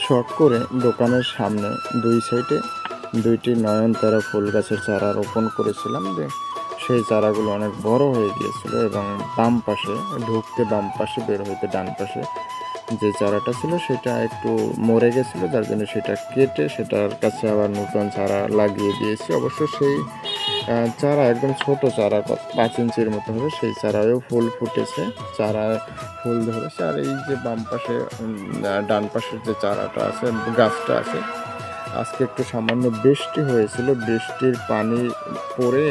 শখ করে দোকানের সামনে দুই সাইডে দুইটি নয়নতারা ফুল গাছের চারা রোপণ করেছিলাম। যে সেই চারাগুলো অনেক বড় হয়ে গিয়েছিল এবং বাম পাশে ঢুকতে বাম পাশে, বের হইতে ডান পাশে যে চারাটা ছিল সেটা একটু মরে গেছিলো, যার জন্য সেটা কেটে সেটার কাছে আবার নতুন চারা লাগিয়ে দিয়েছি। অবশ্য সেই চারা একদম ছোট চারা, 5 ইঞ্চির মতো হবে, সেই চারায়ও ফুল ফুটেছে, চারায় ফুল ধরেছে। আর এই যে বাম পাশে ডান পাশের যে চারাটা আছে, গাছটা আছে, আজকে একটু সামান্য বৃষ্টি হয়েছিল, বৃষ্টির পানি পড়ে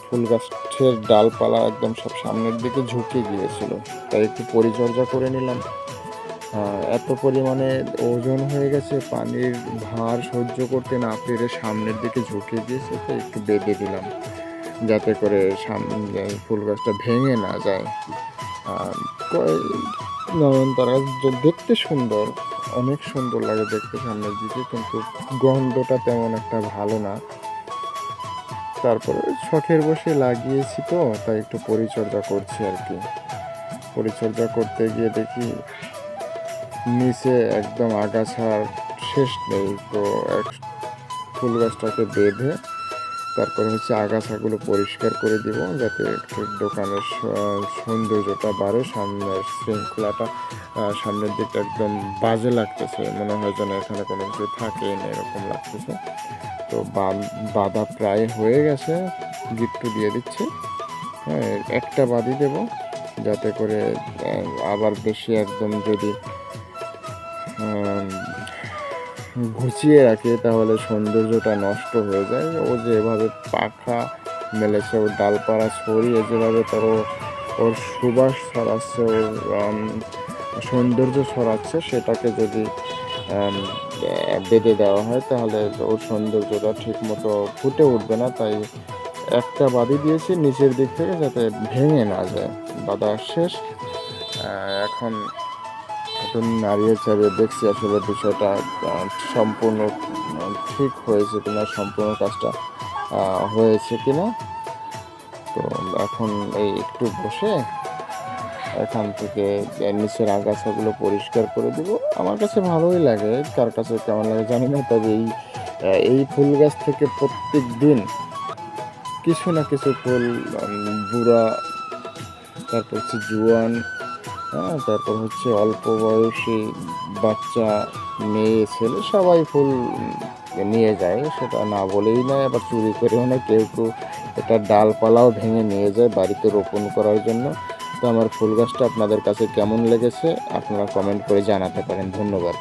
ফুল গাছের ডালপালা একদম সব সামনের দিকে ঝুঁকে গিয়েছিল, তাই একটু পরিচর্যা করে নিলাম। এত পরিমাণে ওজন হয়ে গেছে, পানির ভার সহ্য করতে না পেরে সামনের দিকে ঝুঁকে গিয়েছে, তো একটু বেঁধে দিলাম যাতে করে ফুল গাছটা ভেঙে না যায়। নয়নতারা দেখতে সুন্দর, অনেক সুন্দর লাগে দেখতে সামনের দিকে, কিন্তু গন্ধটা তেমন একটা ভালো না। তারপরে শখের বসে লাগিয়েছি তো, তাই একটু পরিচর্যা করছি আর কি। পরিচর্যা করতে গিয়ে দেখি নিচে একদম আগাছার শেষ নেই, তো ফুল গাছটাকে বেঁধে তারপরে আগাছাগুলো পরিষ্কার করে দিব, যাতে একটু দোকানের সৌন্দর্যটা বাড়ে। সামনের শৃঙ্খলাটা, সামনের দিকটা একদম বাজে লাগতেছে, মনে হয় যেন এখানে কোনো কিছু থাকেই না, এরকম লাগতেছে। তো বাঁধা প্রায় হয়ে গেছে, গিট্টু দিয়ে দিচ্ছে। হ্যাঁ, একটা বাদি দেব, যাতে করে আবার বেশি একদম যদি ঘুচিয়ে রাখে তাহলে সৌন্দর্যটা নষ্ট হয়ে যায়। ও যে এভাবে পাখা মেলেছে, ওর ডালপালা ছড়িয়ে যেভাবে ওর সুবাস ছড়াচ্ছে, ওর সৌন্দর্য ছড়াচ্ছে, সেটাকে যদি বেঁধে দেওয়া হয় তাহলে ওর সৌন্দর্যটা ঠিক মতো ফুটে উঠবে না। তাই একটা বাদি দিয়েছি নিচের দিক থেকে, যাতে ভেঙে না যায়। বাঁধা শেষ, এখন একটু নাড়িয়ে চাড়িয়ে দেখছি আসলে বিষয়টা সম্পূর্ণ ঠিক হয়েছে কিনা, সম্পূর্ণ কাজটা হয়েছে কিনা। তো এখন এই একটু বসে এখান থেকে নিচের আগাছাগুলো পরিষ্কার করে দিব। আমার কাছে ভালোই লাগে, কার কাছে কেমন লাগে জানি না, তবে এই ফুল গাছ থেকে প্রত্যেক দিন কিছু না কিছু ফুল, বুড়া, তারপর জোয়ান, তারপর অল্প বয়সী বাচ্চা, মেয়ে ছেলে সবাই ফুল নিয়ে যায়, সেটা না বলেই নয়, আবার চুরি করেও না, কেউ কেউ এটা ডালপালাও ভেঙে নিয়ে যায় বাড়িতে রোপণ করার জন্য। তো আমার ফুল গাছটা আপনাদের কাছে কেমন লেগেছে আপনারা কমেন্ট করে জানাতে পারেন। ধন্যবাদ।